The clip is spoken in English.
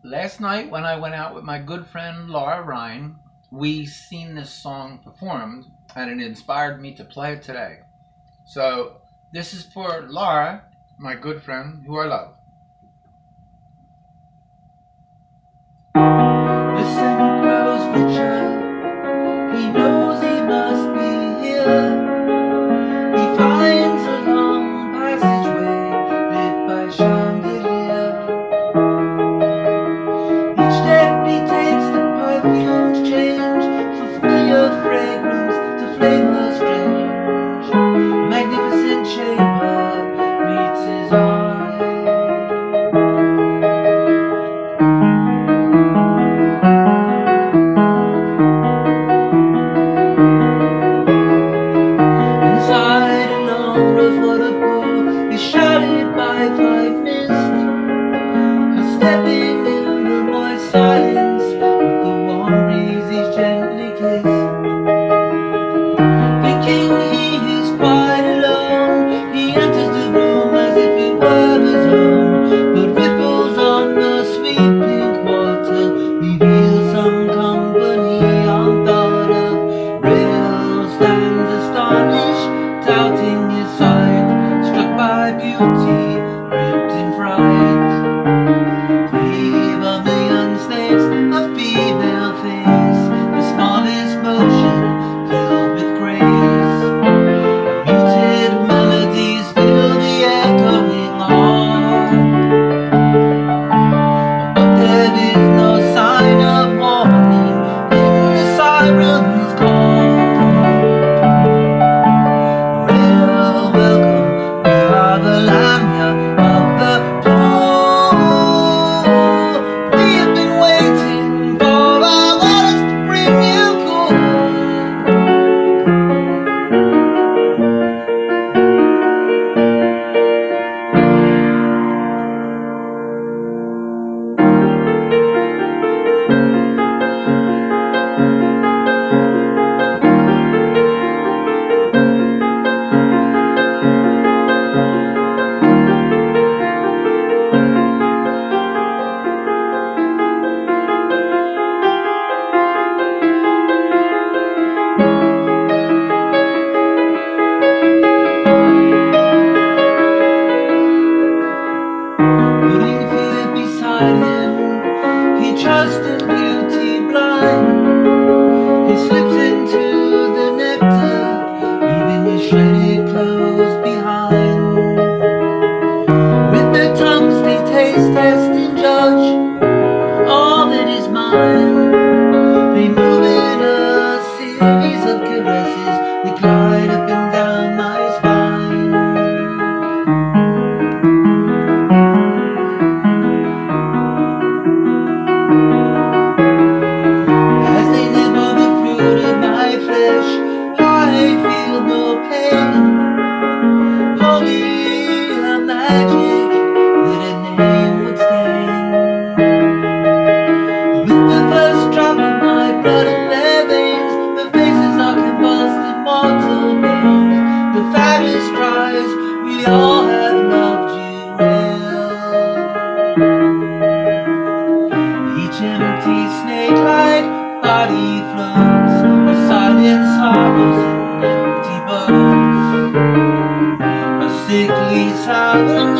Last night, when I went out with my good friend Laura Ryan, we seen this song performed, and it inspired me to play it today. So, this is for Laura, my good friend, who I love. The sun grows richer, he knows he must be here. He finds a long passageway lit by chandelier. Each step he takes, the perfumes change, from familiar fragrance to flavor strange. A magnificent chamber meets his eye. Inside a long rosewater pool is shrouded by white mist. A stepping in the moist silence with the warm breeze he's gently kissed. Thinking he is quite alone, he enters the room as if it were his own. But ripples on the sweet pink water reveal some company unthought of. Rail stands astonished, doubting his sight, struck by beauty, ripped in fright. 3 vermilion snakes, a female face, the smallest motion filled with grace. Muted melodies fill the echoing hall, but there is no sign of warning in the siren's call. Real welcome, we are the Lamia of the pool. We have been waiting for our waters to bring you cool. Putting fear beside him, he trusts in beauty blind. He slips into the nectar, leaving his shredded clothes behind. With their tongues they taste, test, and judge all that is mine. They move in a series of caresses that glide up and down my spine. As they nibble the fruit of my flesh, I feel no pain. Holy the magic that a name would stain. With the first drop of my blood in their veins, the faces are convulsed in mortal pains. The fattest cries, we all have loved you well. Each empty snake-like body floats, the silent sorrows in empty boats. A sickly silent